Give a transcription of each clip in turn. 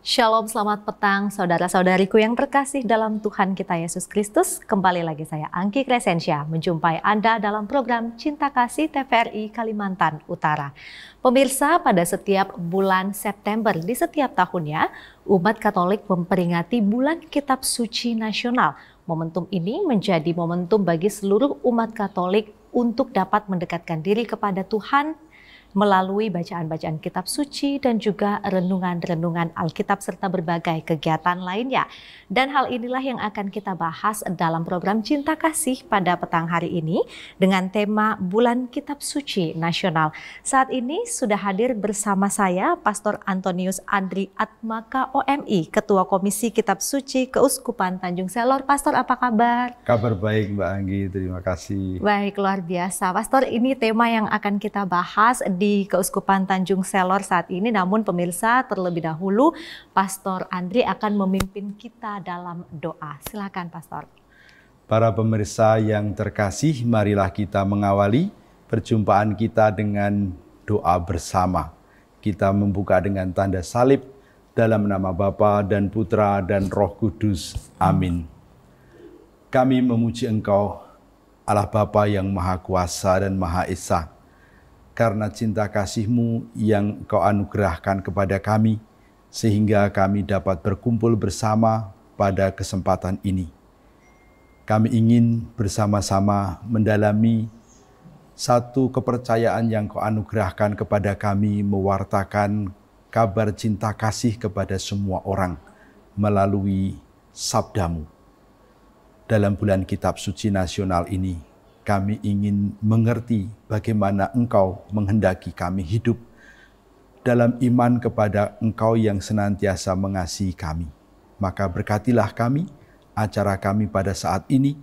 Shalom, selamat petang saudara-saudariku yang terkasih dalam Tuhan kita Yesus Kristus. Kembali lagi saya Angki Crescentia menjumpai Anda dalam program Cinta Kasih TVRI Kalimantan Utara. Pemirsa, pada setiap bulan September di setiap tahunnya, umat Katolik memperingati Bulan Kitab Suci Nasional. Momentum ini menjadi momentum bagi seluruh umat Katolik untuk dapat mendekatkan diri kepada Tuhan melalui bacaan-bacaan kitab suci dan juga renungan-renungan Alkitab serta berbagai kegiatan lainnya. Dan hal inilah yang akan kita bahas dalam program Cinta Kasih pada petang hari ini dengan tema Bulan Kitab Suci Nasional. Saat ini sudah hadir bersama saya Pastor Antonius Andri Atmaka OMI, Ketua Komisi Kitab Suci Keuskupan Tanjung Selor. Pastor, apa kabar? Kabar baik Mbak Anggi, terima kasih. Baik, luar biasa. Pastor, ini tema yang akan kita bahas di Keuskupan Tanjung Selor saat ini. Namun pemirsa, terlebih dahulu Pastor Andri akan memimpin kita dalam doa. Silakan Pastor. Para pemirsa yang terkasih, marilah kita mengawali perjumpaan kita dengan doa bersama. Kita membuka dengan tanda salib dalam nama Bapa dan Putra dan Roh Kudus. Amin. Kami memuji Engkau, Allah Bapa yang Maha Kuasa dan Maha Esa, karena cinta kasih-Mu yang Kau anugerahkan kepada kami, sehingga kami dapat berkumpul bersama pada kesempatan ini. Kami ingin bersama-sama mendalami satu kepercayaan yang Kau anugerahkan kepada kami, mewartakan kabar cinta kasih kepada semua orang melalui sabda-Mu. Dalam bulan Kitab Suci Nasional ini, kami ingin mengerti bagaimana Engkau menghendaki kami hidup dalam iman kepada Engkau yang senantiasa mengasihi kami. Maka berkatilah kami, acara kami pada saat ini,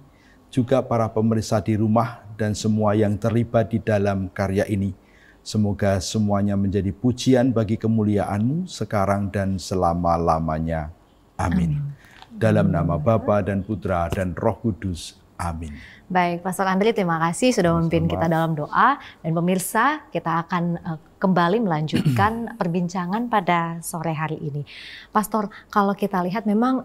juga para pemirsa di rumah dan semua yang terlibat di dalam karya ini. Semoga semuanya menjadi pujian bagi kemuliaan-Mu sekarang dan selama-lamanya. Amin. Dalam nama Bapa dan Putra dan Roh Kudus. Amin. Baik, Pastor Andri, terima kasih sudah memimpin kita dalam doa. Dan pemirsa, kita akan kembali melanjutkan perbincangan pada sore hari ini. Pastor, kalau kita lihat memang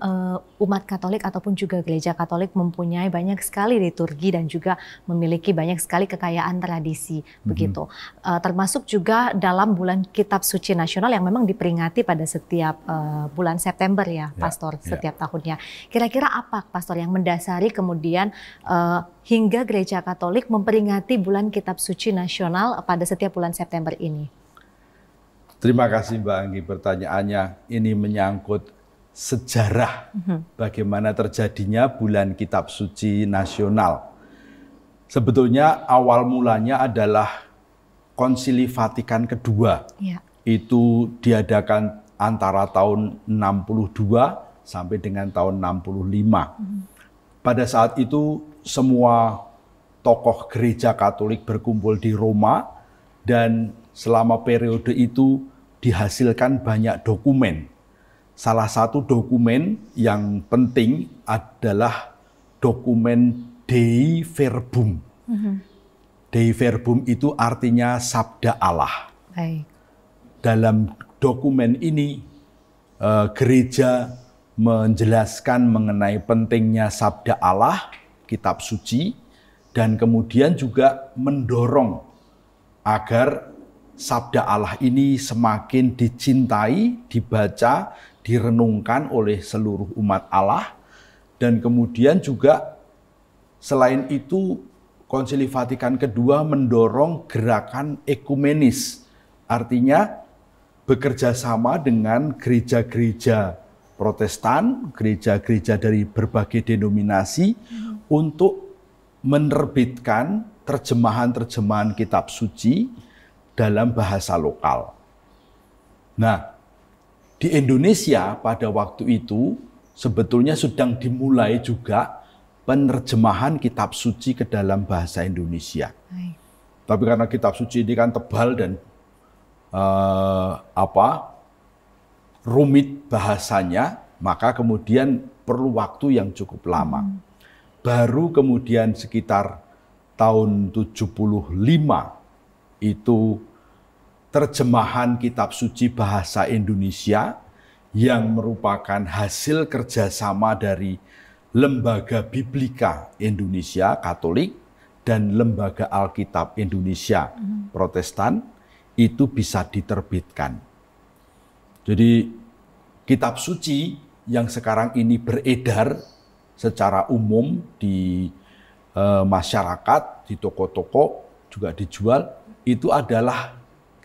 umat Katolik ataupun juga Gereja Katolik mempunyai banyak sekali liturgi dan juga memiliki banyak sekali kekayaan tradisi, begitu. Termasuk juga dalam bulan Kitab Suci Nasional yang memang diperingati pada setiap bulan September ya, Pastor, setiap tahunnya. Kira-kira apa, Pastor, yang mendasari kemudian hingga Gereja Katolik memperingati bulan Kitab Suci Nasional pada setiap bulan September ini? Terima kasih Mbak Anggi pertanyaannya. Ini menyangkut sejarah bagaimana terjadinya bulan Kitab Suci Nasional. Sebetulnya awal mulanya adalah Konsili Vatikan Kedua. Itu diadakan antara tahun 62 sampai dengan tahun 65. Pada saat itu semua tokoh gereja Katolik berkumpul di Roma, dan selama periode itu dihasilkan banyak dokumen. Salah satu dokumen yang penting adalah dokumen Dei Verbum. Dei Verbum itu artinya sabda Allah. Dalam dokumen ini gereja menjelaskan mengenai pentingnya sabda Allah, kitab suci, dan kemudian juga mendorong agar sabda Allah ini semakin dicintai, dibaca, direnungkan oleh seluruh umat Allah. Dan kemudian juga selain itu Konsili Vatikan Kedua mendorong gerakan ekumenis, artinya bekerja sama dengan gereja-gereja Protestan, gereja-gereja dari berbagai denominasi untuk menerbitkan terjemahan-terjemahan kitab suci dalam bahasa lokal. Nah, di Indonesia pada waktu itu sebetulnya sedang dimulai juga penerjemahan kitab suci ke dalam bahasa Indonesia. Tapi karena kitab suci ini kan tebal dan rumit bahasanya, maka kemudian perlu waktu yang cukup lama. Baru kemudian sekitar tahun 75 itu terjemahan kitab suci bahasa Indonesia yang merupakan hasil kerjasama dari Lembaga Biblika Indonesia Katolik dan Lembaga Alkitab Indonesia Protestan itu bisa diterbitkan. Jadi kitab suci yang sekarang ini beredar secara umum di masyarakat, di toko-toko juga dijual, itu adalah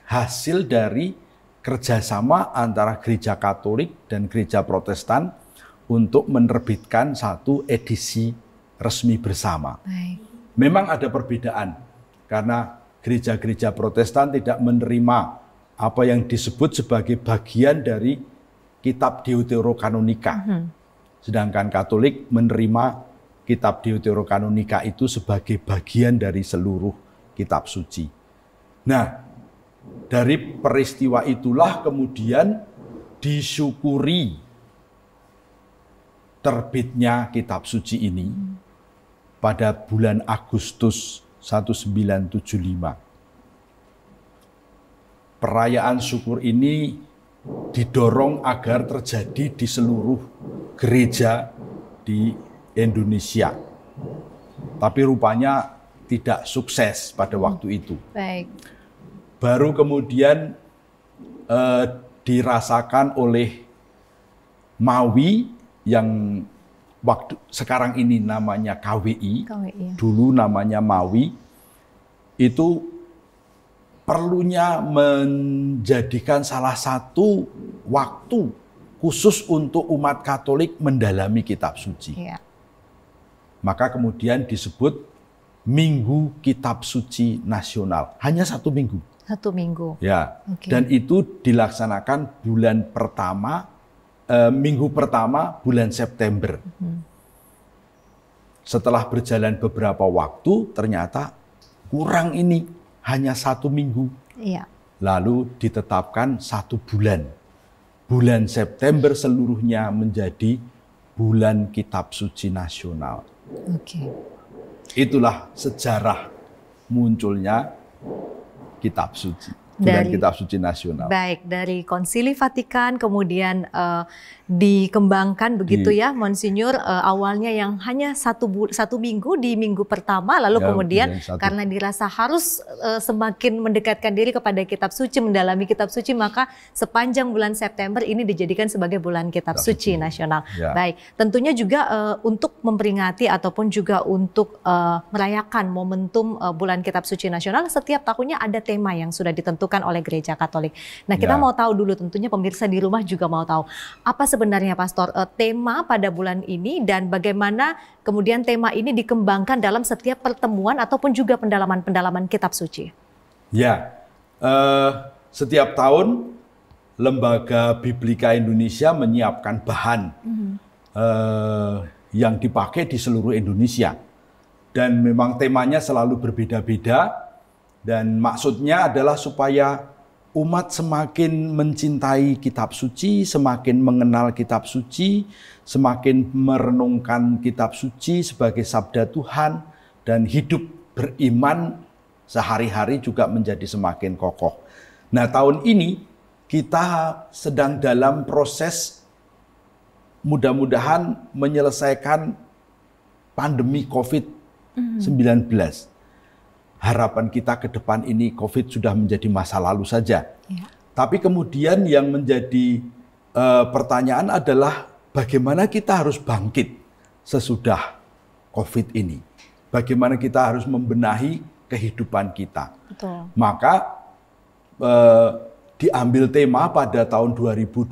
hasil dari kerjasama antara gereja Katolik dan gereja Protestan untuk menerbitkan satu edisi resmi bersama. Baik. Memang ada perbedaan, karena gereja-gereja Protestan tidak menerima apa yang disebut sebagai bagian dari kitab Deuterokanonika. Sedangkan Katolik menerima kitab Deuterokanonika itu sebagai bagian dari seluruh kitab suci. Nah, dari peristiwa itulah kemudian disyukuri terbitnya kitab suci ini pada bulan Agustus 1975. Perayaan syukur ini didorong agar terjadi di seluruh gereja di Indonesia. Tapi rupanya tidak sukses pada waktu itu. Baik. Baru kemudian dirasakan oleh Mawi yang waktu sekarang ini namanya KWI, dulu namanya Mawi, itu perlunya menjadikan salah satu waktu khusus untuk umat Katolik mendalami kitab suci. Iya. Maka kemudian disebut Minggu Kitab Suci Nasional. Hanya 1 minggu. 1 minggu. Ya. Oke. Dan itu dilaksanakan bulan pertama, minggu pertama bulan September. Setelah berjalan beberapa waktu, ternyata kurang ini, hanya 1 minggu. Iya. Lalu ditetapkan 1 bulan. Bulan September seluruhnya menjadi bulan Kitab Suci Nasional. Oke. Itulah sejarah munculnya kitab suci, bulan kitab suci nasional. Baik, dari Konsili Vatikan kemudian dikembangkan begitu ya, Monsinyur, awalnya yang hanya satu minggu di minggu pertama, lalu kemudian karena dirasa harus semakin mendekatkan diri kepada kitab suci, mendalami kitab suci, maka sepanjang bulan September ini dijadikan sebagai bulan kitab suci nasional. Ya. Baik, tentunya juga untuk memperingati ataupun juga untuk merayakan momentum bulan kitab suci nasional, setiap tahunnya ada tema yang sudah ditentukan oleh gereja Katolik. Nah, kita mau tahu dulu, tentunya pemirsa di rumah juga mau tahu apa sebenarnya Pastor tema pada bulan ini dan bagaimana kemudian tema ini dikembangkan dalam setiap pertemuan ataupun juga pendalaman-pendalaman kitab suci. Ya, setiap tahun Lembaga Biblika Indonesia menyiapkan bahan yang dipakai di seluruh Indonesia. Dan memang temanya selalu berbeda-beda dan maksudnya adalah supaya umat semakin mencintai kitab suci, semakin mengenal kitab suci, semakin merenungkan kitab suci sebagai sabda Tuhan, dan hidup beriman sehari-hari juga menjadi semakin kokoh. Nah, tahun ini kita sedang dalam proses mudah-mudahan menyelesaikan pandemi COVID-19. Harapan kita ke depan ini COVID sudah menjadi masa lalu saja. Ya. Tapi kemudian yang menjadi pertanyaan adalah bagaimana kita harus bangkit sesudah COVID ini. Bagaimana kita harus membenahi kehidupan kita. Betul. Maka diambil tema pada tahun 2022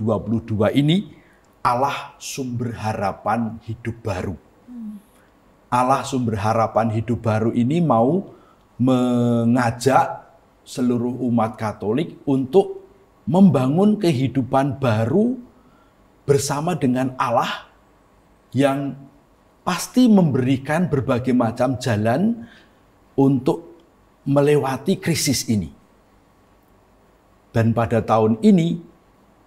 ini, Allah Sumber Harapan Hidup Baru. Allah Sumber Harapan Hidup Baru ini mau mengajak seluruh umat Katolik untuk membangun kehidupan baru bersama dengan Allah yang pasti memberikan berbagai macam jalan untuk melewati krisis ini. Dan pada tahun ini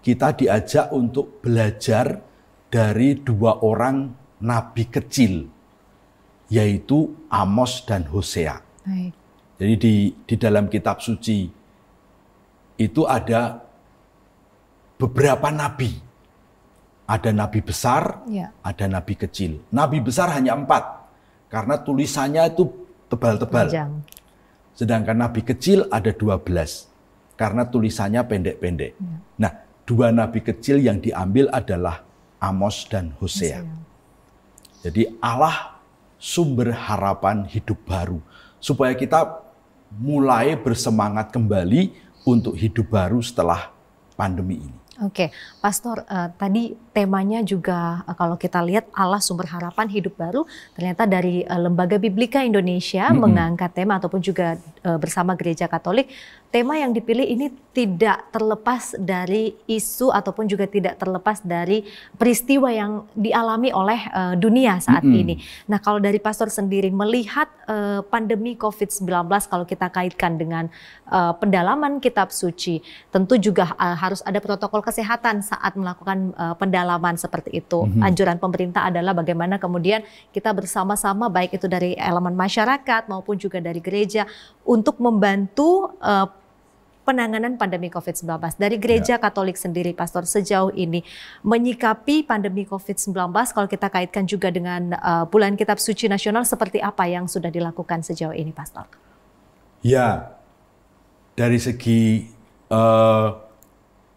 kita diajak untuk belajar dari 2 orang nabi kecil, yaitu Amos dan Hosea. Baik. Jadi di dalam kitab suci itu ada beberapa nabi Ada nabi besar, ada nabi kecil. Nabi besar hanya 4, karena tulisannya itu tebal-tebal. Sedangkan nabi kecil ada 12, karena tulisannya pendek-pendek. Nah, 2 nabi kecil yang diambil adalah Amos dan Hosea. Jadi Allah sumber harapan hidup baru. Supaya kita mulai bersemangat kembali untuk hidup baru setelah pandemi ini. Oke, Pastor, tadi temanya juga kalau kita lihat Allah sumber harapan hidup baru, ternyata dari Lembaga Biblika Indonesia mengangkat tema ataupun juga bersama Gereja Katolik, tema yang dipilih ini tidak terlepas dari isu ataupun juga tidak terlepas dari peristiwa yang dialami oleh dunia saat ini. Nah, kalau dari Pastor sendiri melihat pandemi COVID-19, kalau kita kaitkan dengan pendalaman kitab suci, tentu juga harus ada protokol kesehatan saat melakukan pendalaman seperti itu. Anjuran pemerintah adalah bagaimana kemudian kita bersama-sama, baik itu dari elemen masyarakat maupun juga dari gereja, untuk membantu penanganan pandemi COVID-19. Dari Gereja Katolik sendiri, Pastor, sejauh ini menyikapi pandemi COVID-19, kalau kita kaitkan juga dengan bulan kitab suci nasional, seperti apa yang sudah dilakukan sejauh ini, Pastor? Ya, dari segi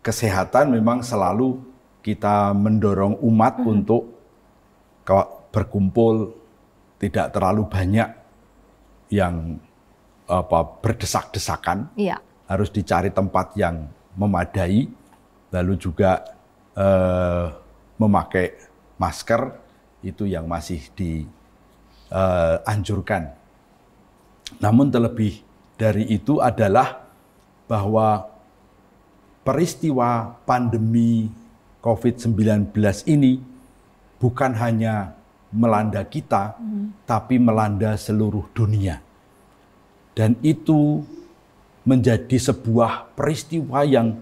kesehatan memang selalu kita mendorong umat untuk berkumpul, tidak terlalu banyak yang berdesak-desakan. Harus dicari tempat yang memadai, lalu juga memakai masker, itu yang masih dianjurkan. Namun terlebih dari itu adalah bahwa peristiwa pandemi COVID-19 ini bukan hanya melanda kita, tapi melanda seluruh dunia. Dan itu menjadi sebuah peristiwa yang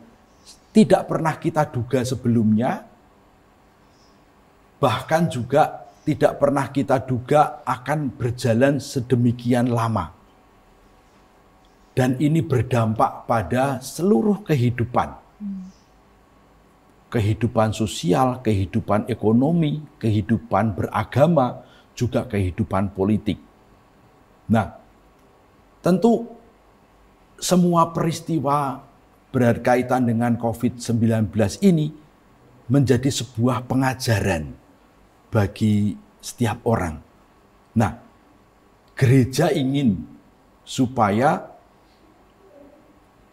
tidak pernah kita duga sebelumnya, bahkan juga tidak pernah kita duga akan berjalan sedemikian lama. Dan ini berdampak pada seluruh kehidupan. Kehidupan sosial, kehidupan ekonomi, kehidupan beragama, juga kehidupan politik. Nah, tentu semua peristiwa berkaitan dengan COVID-19 ini menjadi sebuah pengajaran bagi setiap orang. Nah, gereja ingin supaya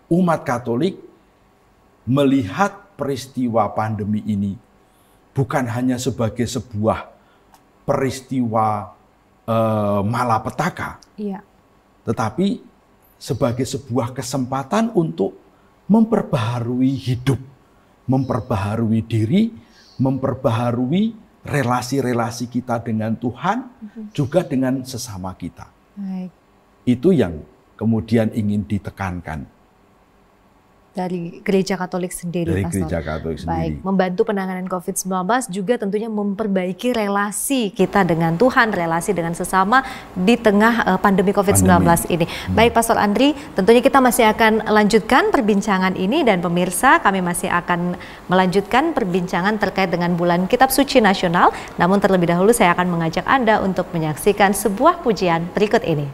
umat Katolik melihat peristiwa pandemi ini bukan hanya sebagai sebuah peristiwa malapetaka, tetapi sebagai sebuah kesempatan untuk memperbaharui hidup, memperbaharui diri, memperbaharui relasi-relasi kita dengan Tuhan, juga dengan sesama kita. Itu yang kemudian ingin ditekankan. Dari Gereja Katolik sendiri, dari Pastor. Gereja Katolik sendiri. Baik, membantu penanganan COVID-19 juga tentunya memperbaiki relasi kita dengan Tuhan, relasi dengan sesama di tengah pandemi COVID-19 ini. Baik, Pastor Andri, tentunya kita masih akan lanjutkan perbincangan ini, dan pemirsa, kami masih akan melanjutkan perbincangan terkait dengan bulan Kitab Suci Nasional. Namun terlebih dahulu saya akan mengajak Anda untuk menyaksikan sebuah pujian berikut ini.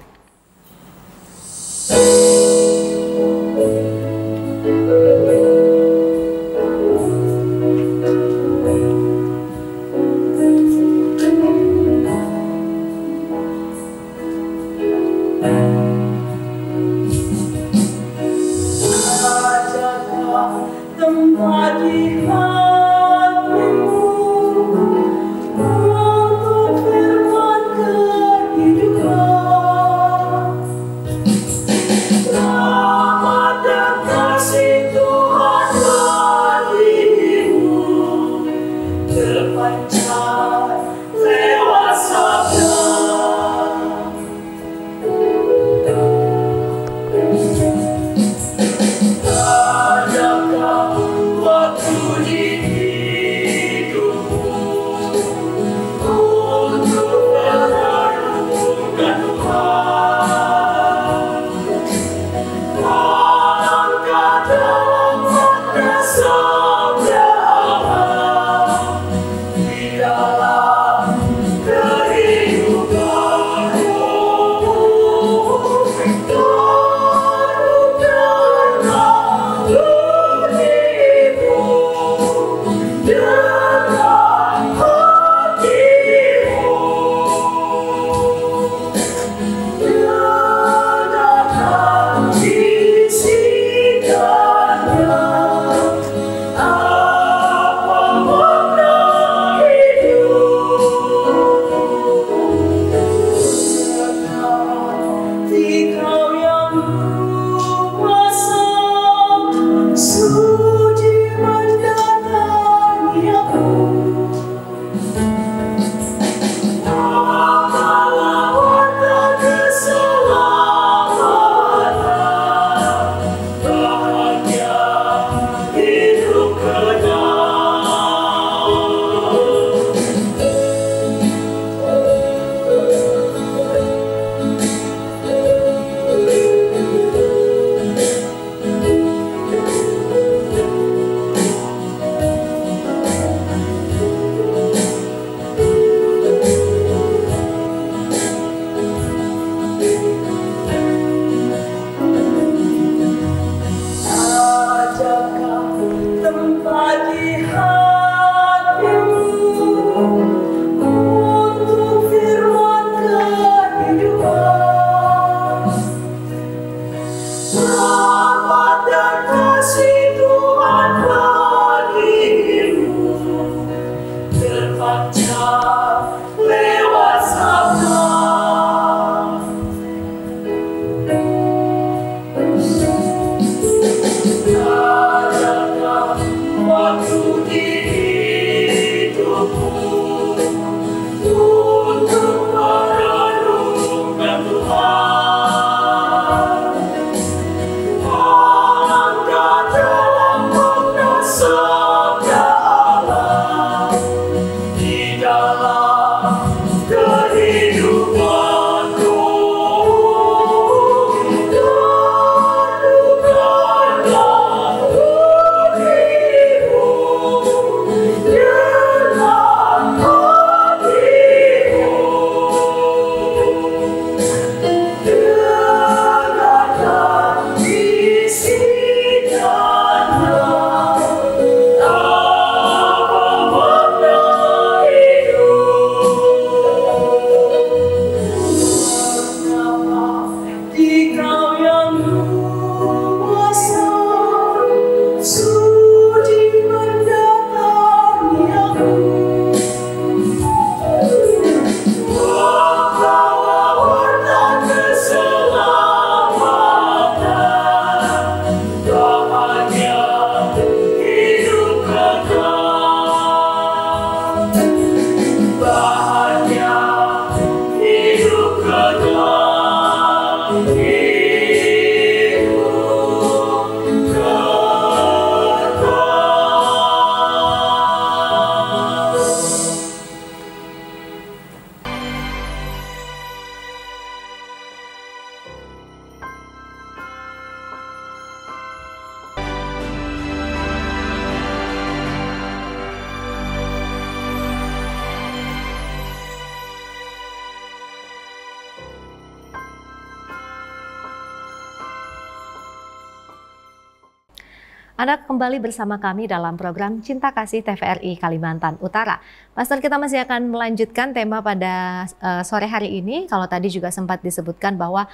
Anda kembali bersama kami dalam program Cinta Kasih TVRI Kalimantan Utara. Pastor, kita masih akan melanjutkan tema pada sore hari ini. Kalau tadi juga sempat disebutkan bahwa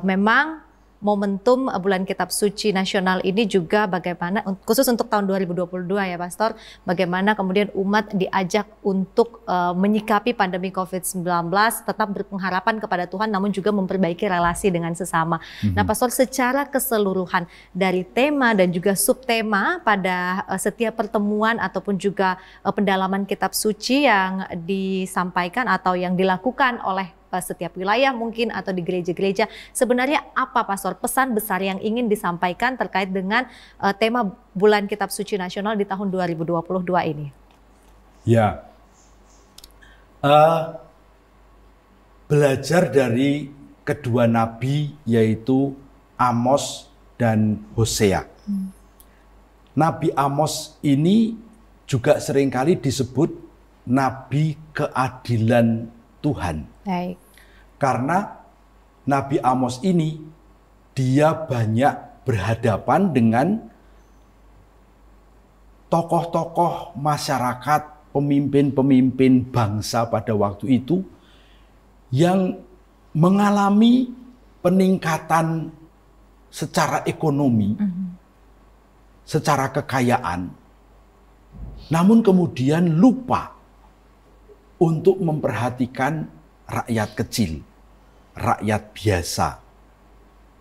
memang momentum bulan Kitab Suci Nasional ini juga bagaimana, khusus untuk tahun 2022 ya Pastor, bagaimana kemudian umat diajak untuk menyikapi pandemi COVID-19, tetap berpengharapan kepada Tuhan namun juga memperbaiki relasi dengan sesama. Nah Pastor, secara keseluruhan dari tema dan juga subtema pada setiap pertemuan ataupun juga pendalaman Kitab Suci yang disampaikan atau yang dilakukan oleh setiap wilayah mungkin atau di gereja-gereja, sebenarnya apa Pastor pesan besar yang ingin disampaikan terkait dengan tema bulan Kitab Suci Nasional di tahun 2022 ini? Ya, belajar dari kedua nabi yaitu Amos dan Hosea. Nabi Amos ini juga seringkali disebut nabi keadilan Tuhan. Baik. Karena Nabi Amos ini dia banyak berhadapan dengan tokoh-tokoh masyarakat, pemimpin-pemimpin bangsa pada waktu itu yang mengalami peningkatan secara ekonomi, secara kekayaan, namun kemudian lupa untuk memperhatikan rakyat kecil, rakyat biasa.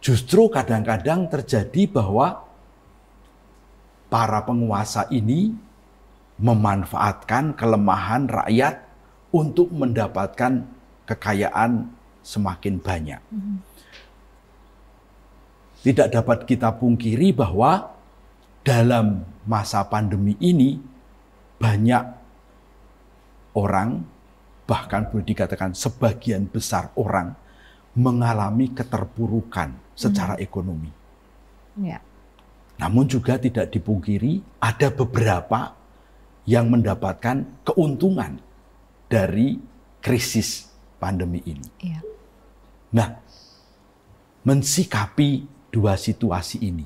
Justru kadang-kadang terjadi bahwa para penguasa ini memanfaatkan kelemahan rakyat untuk mendapatkan kekayaan semakin banyak. Tidak dapat kita pungkiri bahwa dalam masa pandemi ini banyak orang, bahkan boleh dikatakan sebagian besar orang mengalami keterpurukan secara ekonomi. Ya. Namun juga tidak dipungkiri ada beberapa yang mendapatkan keuntungan dari krisis pandemi ini. Ya. Nah, mensikapi dua situasi ini,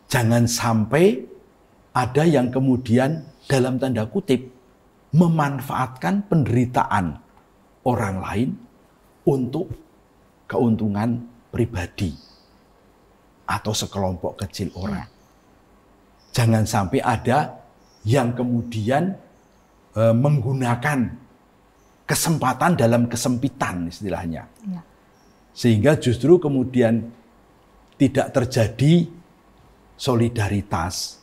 jangan sampai ada yang kemudian dalam tanda kutip memanfaatkan penderitaan orang lain untuk keuntungan pribadi atau sekelompok kecil orang. Ya. Jangan sampai ada yang kemudian menggunakan kesempatan dalam kesempitan istilahnya. Ya. Sehingga justru kemudian tidak terjadi solidaritas,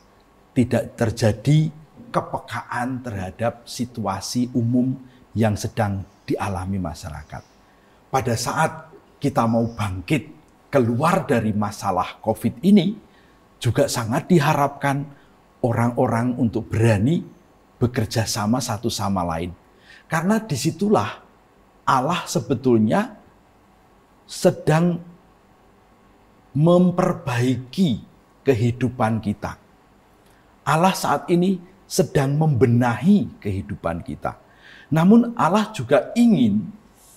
tidak terjadi kepekaan terhadap situasi umum yang sedang dialami masyarakat. Pada saat kita mau bangkit keluar dari masalah COVID ini, juga sangat diharapkan orang-orang untuk berani bekerja sama satu sama lain. Karena disitulah Allah sebetulnya sedang memperbaiki kehidupan kita. Allah saat ini sedang membenahi kehidupan kita. Namun Allah juga ingin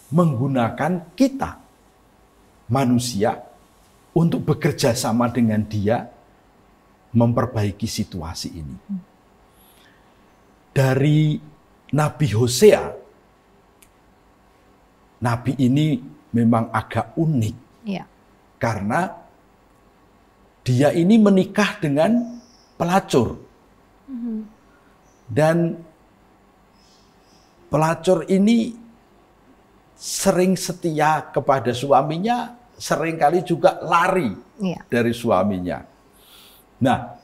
menggunakan kita, manusia, untuk bekerja sama dengan Dia memperbaiki situasi ini. Dari Nabi Hosea, Nabi ini memang agak unik. Ya. Karena dia ini menikah dengan pelacur. Dan pelacur ini sering setia kepada suaminya, seringkali juga lari dari suaminya. Nah,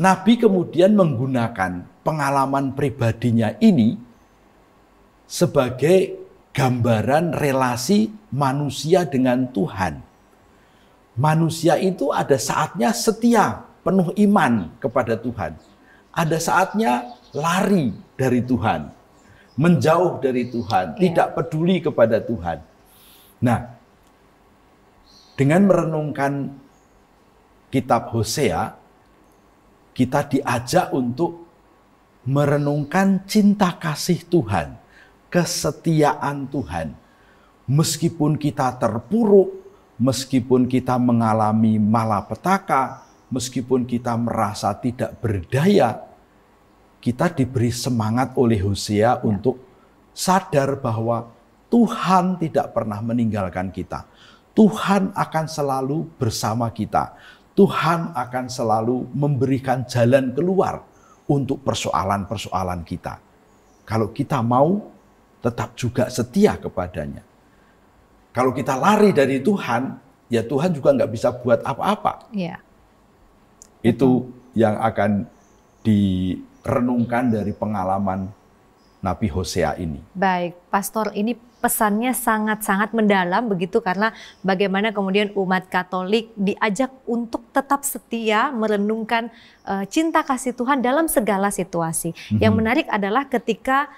Nabi kemudian menggunakan pengalaman pribadinya ini sebagai gambaran relasi manusia dengan Tuhan. Manusia itu ada saatnya setia, penuh iman kepada Tuhan. Ada saatnya lari dari Tuhan, menjauh dari Tuhan, tidak peduli kepada Tuhan. Nah, dengan merenungkan kitab Hosea, kita diajak untuk merenungkan cinta kasih Tuhan, kesetiaan Tuhan. Meskipun kita terpuruk, meskipun kita mengalami malapetaka, meskipun kita merasa tidak berdaya, kita diberi semangat oleh Hosea untuk sadar bahwa Tuhan tidak pernah meninggalkan kita. Tuhan akan selalu bersama kita. Tuhan akan selalu memberikan jalan keluar untuk persoalan-persoalan kita. Kalau kita mau tetap juga setia kepadanya. Kalau kita lari dari Tuhan, ya Tuhan juga nggak bisa buat apa-apa. Iya. Itu yang akan direnungkan dari pengalaman Nabi Hosea ini. Baik, Pastor, ini pesannya sangat-sangat mendalam begitu, karena bagaimana kemudian umat Katolik diajak untuk tetap setia merenungkan cinta kasih Tuhan dalam segala situasi. Yang menarik adalah ketika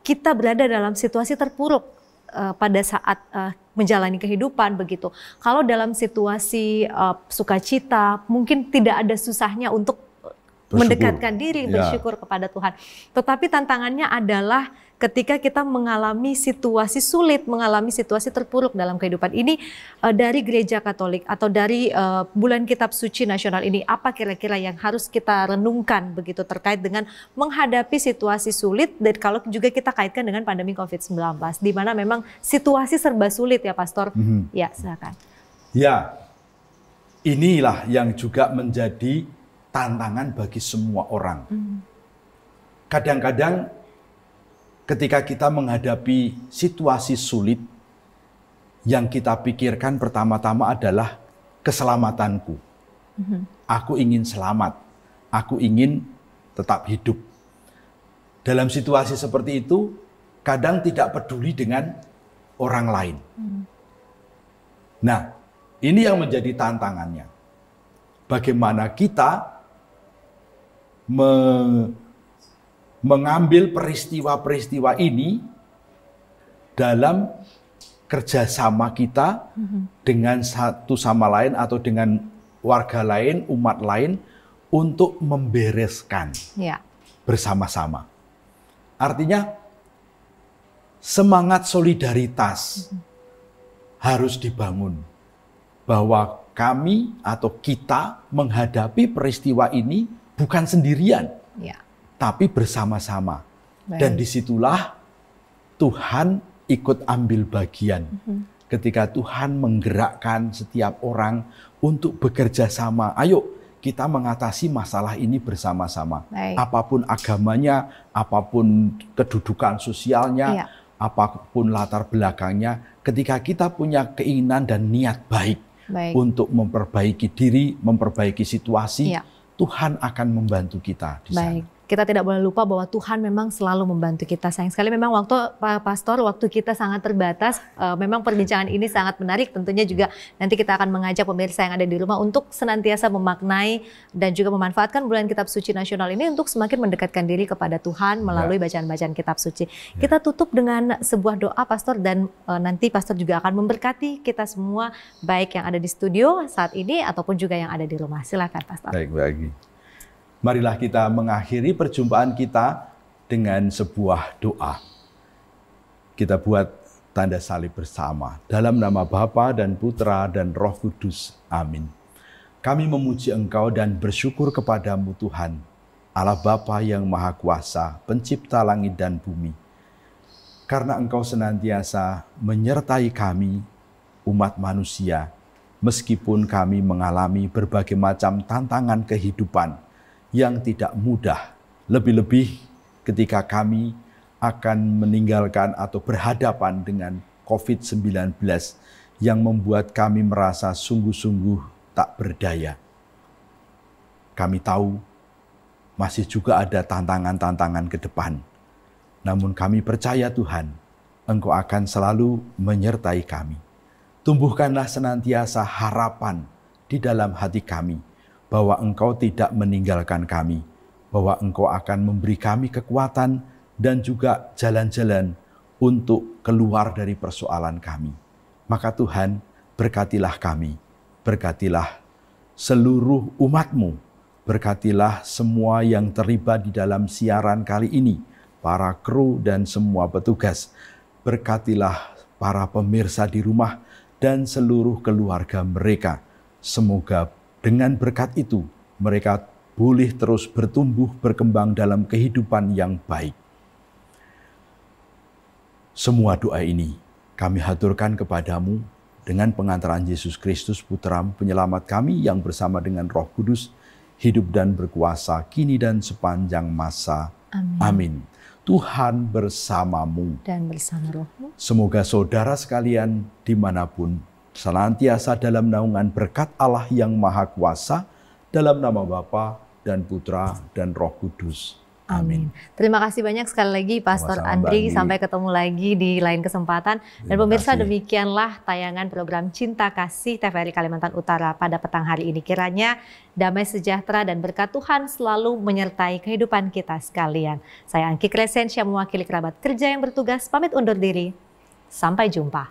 kita berada dalam situasi terpuruk pada saat menjalani kehidupan begitu. Kalau dalam situasi sukacita, mungkin tidak ada susahnya untuk mendekatkan diri, bersyukur kepada Tuhan. Tetapi tantangannya adalah ketika kita mengalami situasi sulit, mengalami situasi terpuruk dalam kehidupan ini. Dari Gereja Katolik atau dari Bulan Kitab Suci Nasional ini, apa kira-kira yang harus kita renungkan begitu terkait dengan menghadapi situasi sulit, dan kalau juga kita kaitkan dengan pandemi COVID-19, di mana memang situasi serba sulit ya Pastor. Ya, silakan. Ya, inilah yang juga menjadi tantangan bagi semua orang. Kadang-kadang ketika kita menghadapi situasi sulit, yang kita pikirkan pertama-tama adalah keselamatanku. Aku ingin selamat, aku ingin tetap hidup. Dalam situasi seperti itu, kadang tidak peduli dengan orang lain. Nah, ini yang menjadi tantangannya. Bagaimana kita mengambil peristiwa-peristiwa ini dalam kerjasama kita dengan satu sama lain atau dengan warga lain, umat lain, untuk membereskan bersama-sama. Artinya semangat solidaritas harus dibangun, bahwa kami atau kita menghadapi peristiwa ini bukan sendirian, tapi bersama-sama. Dan disitulah Tuhan ikut ambil bagian. Ketika Tuhan menggerakkan setiap orang untuk bekerja sama. Ayo kita mengatasi masalah ini bersama-sama. Apapun agamanya, apapun kedudukan sosialnya, apapun latar belakangnya. Ketika kita punya keinginan dan niat baik untuk memperbaiki diri, memperbaiki situasi, Tuhan akan membantu kita di sana. Kita tidak boleh lupa bahwa Tuhan memang selalu membantu kita. Sayang sekali memang waktu kita sangat terbatas. Memang perbincangan ini sangat menarik. Tentunya juga nanti kita akan mengajak pemirsa yang ada di rumah untuk senantiasa memaknai dan juga memanfaatkan Bulan Kitab Suci Nasional ini untuk semakin mendekatkan diri kepada Tuhan melalui bacaan-bacaan Kitab Suci. Kita tutup dengan sebuah doa, Pastor, dan nanti Pastor juga akan memberkati kita semua, baik yang ada di studio saat ini ataupun juga yang ada di rumah. Silakan, Pastor. Baik. Marilah kita mengakhiri perjumpaan kita dengan sebuah doa. Kita buat tanda salib bersama. Dalam nama Bapa dan Putra dan Roh Kudus. Amin. Kami memuji Engkau dan bersyukur kepadamu Tuhan, Allah Bapa yang Maha Kuasa, pencipta langit dan bumi. Karena Engkau senantiasa menyertai kami, umat manusia, meskipun kami mengalami berbagai macam tantangan kehidupan yang tidak mudah, lebih-lebih ketika kami akan meninggalkan atau berhadapan dengan COVID-19 yang membuat kami merasa sungguh-sungguh tak berdaya. Kami tahu masih juga ada tantangan-tantangan ke depan. Namun kami percaya Tuhan, Engkau akan selalu menyertai kami. Tumbuhkanlah senantiasa harapan di dalam hati kami, bahwa Engkau tidak meninggalkan kami, bahwa Engkau akan memberi kami kekuatan dan juga jalan-jalan untuk keluar dari persoalan kami. Maka Tuhan, berkatilah kami, berkatilah seluruh umat-Mu, berkatilah semua yang terlibat di dalam siaran kali ini, para kru dan semua petugas. Berkatilah para pemirsa di rumah dan seluruh keluarga mereka. Semoga Dengan berkat itu, mereka boleh terus bertumbuh, berkembang dalam kehidupan yang baik. Semua doa ini kami haturkan kepadamu dengan pengantaran Yesus Kristus, Putra Penyelamat kami yang bersama dengan Roh Kudus, hidup dan berkuasa kini dan sepanjang masa. Amin. Tuhan bersamamu. Dan bersama rohmu. Semoga saudara sekalian dimanapun senantiasa dalam naungan berkat Allah yang Maha Kuasa, dalam nama Bapa dan Putra dan Roh Kudus. Amin. Terima kasih banyak sekali lagi Pastor Andri. Sampai ketemu lagi di lain kesempatan. Dan pemirsa, demikianlah tayangan program Cinta Kasih TVRI Kalimantan Utara pada petang hari ini. Kiranya damai sejahtera dan berkat Tuhan selalu menyertai kehidupan kita sekalian. Saya Angki Crescentia mewakili kerabat kerja yang bertugas pamit undur diri. Sampai jumpa.